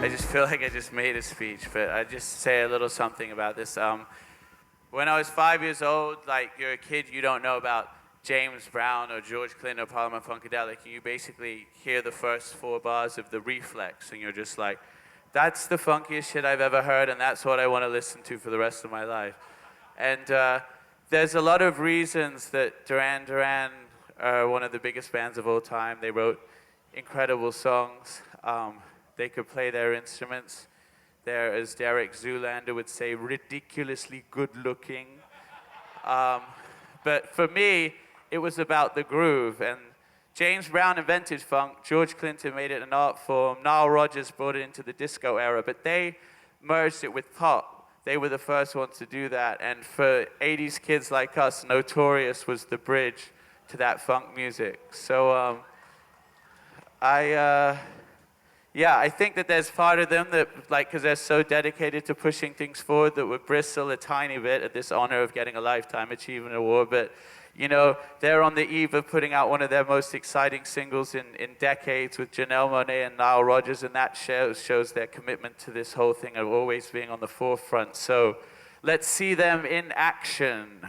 I just feel like I just made a speech, but I just say a little something about this. When I was 5 years old, like you're a kid, you don't know about James Brown or George Clinton or Parliament Funkadelic, and you basically hear the first 4 bars of the Reflex, and you're just like, that's the funkiest shit I've ever heard, and that's what I want to listen to for the rest of my life. And there's a lot of reasons that Duran Duran are one of the biggest bands of all time. They wrote incredible songs. They could play their instruments. They're, as Derek Zoolander would say, ridiculously good-looking. But for me, it was about the groove. And James Brown invented funk. George Clinton made it an art form. Nile Rodgers brought it into the disco era. But they merged it with pop. They were the first ones to do that. And for 80s kids like us, Notorious was the bridge to that funk music. So yeah, I think that there's part of them that, like, because they're so dedicated to pushing things forward, that would bristle a tiny bit at this honor of getting a Lifetime Achievement Award. But, you know, they're on the eve of putting out one of their most exciting singles in decades with Janelle Monáe and Nile Rodgers, and that shows their commitment to this whole thing of always being on the forefront. So let's see them in action.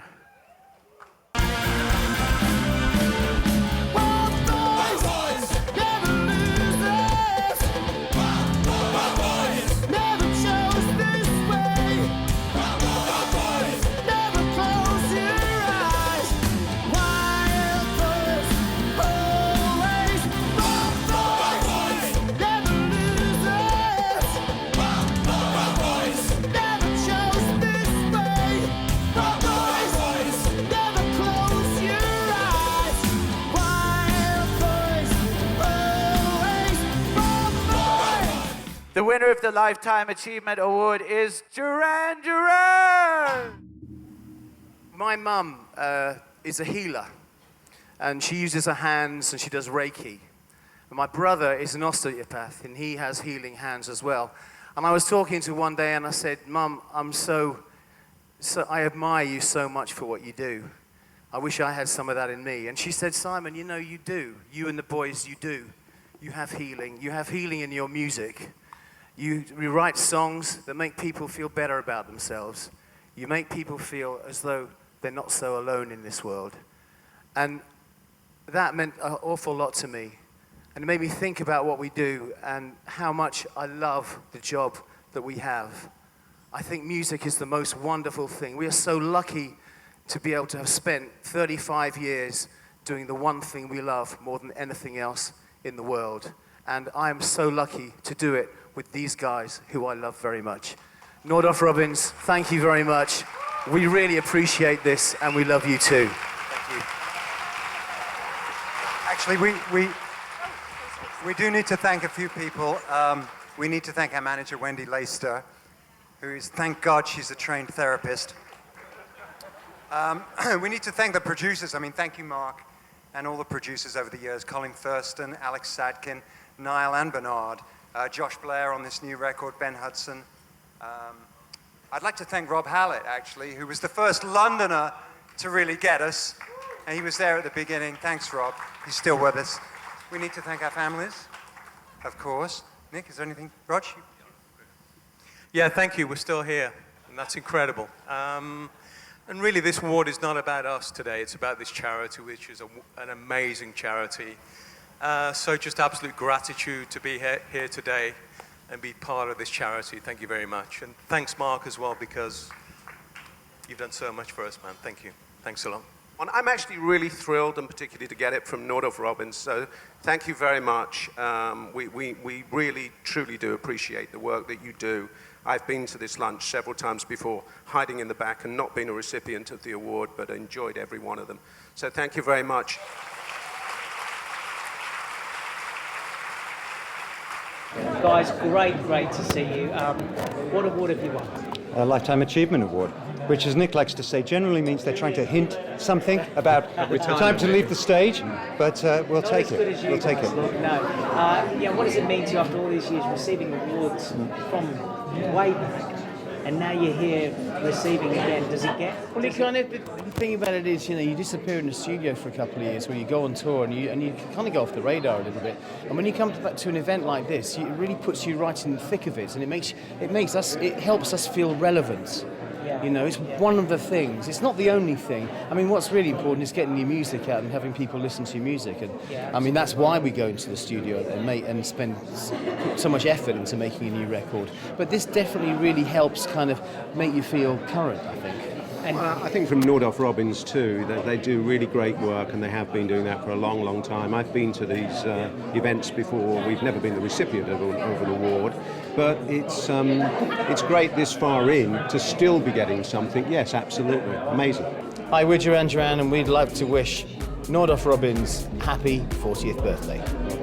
The winner of the Lifetime Achievement Award is Duran Duran! My mum is a healer, and she uses her hands and she does Reiki. And my brother is an osteopath, and he has healing hands as well. And I was talking to her one day, and I said, Mum, I admire you so much for what you do. I wish I had some of that in me. And she said, Simon, you know, you do. You and the boys, you do. You have healing. You have healing in your music. You write songs that make people feel better about themselves. You make people feel as though they're not so alone in this world. And that meant an awful lot to me. And it made me think about what we do and how much I love the job that we have. I think music is the most wonderful thing. We are so lucky to be able to have spent 35 years doing the one thing we love more than anything else in the world. And I am so lucky to do it with these guys who I love very much. Nordoff, Robbins, thank you very much. We really appreciate this, and we love you too. Thank you. Actually, we do need to thank a few people. We need to thank our manager, Wendy Leister, who is, thank God, she's a trained therapist. We need to thank the producers. I mean, thank you, Mark, and all the producers over the years, Colin Thurston, Alex Sadkin, Niall and Bernard, Josh Blair on this new record, Ben Hudson. I'd like to thank Rob Hallett, actually, who was the first Londoner to really get us. And he was there at the beginning. Thanks, Rob. He's still with us. We need to thank our families, of course. Nick, is there anything? Rog? Yeah, thank you. We're still here, and that's incredible. And really, this award is not about us today. It's about this charity, which is an amazing charity. So just absolute gratitude to be here today and be part of this charity. Thank you very much. And thanks, Mark, as well, because you've done so much for us, man. Thank you. Thanks a lot. I'm actually really thrilled, and particularly to get it from Nordoff Robbins, so thank you very much. We really, truly do appreciate the work that you do. I've been to this lunch several times before, hiding in the back and not being a recipient of the award, but enjoyed every one of them. So thank you very much. Guys, great to see you. What award have you won? A Lifetime Achievement Award, which, as Nick likes to say, generally means they're trying to hint something about the time to leave the stage, but we'll take it. We'll take it. Yeah, what does it mean to you after all these years receiving awards from way back? and now you're here receiving again. Does it get? Well, it kind of, the thing about it is, you know, you disappear in the studio for a couple of years, where you go on tour and you kind of go off the radar a little bit. And when you come to an event like this, it really puts you right in the thick of it, and it helps us feel relevant. Yeah. You know, it's one of the things. It's not the only thing. I mean, what's really important is getting your music out and having people listen to your music. And I mean, that's why we go into the studio and spend so much effort into making a new record. But this definitely really helps kind of make you feel current, I think. And I think from Nordoff Robbins too, that they do really great work, and they have been doing that for a long, long time. I've been to these events before. We've never been the recipient of an award, but it's great this far in to still be getting something. Yes, absolutely, amazing. Hi, we're Duran Duran, and we'd like to wish Nordoff Robbins happy 40th birthday.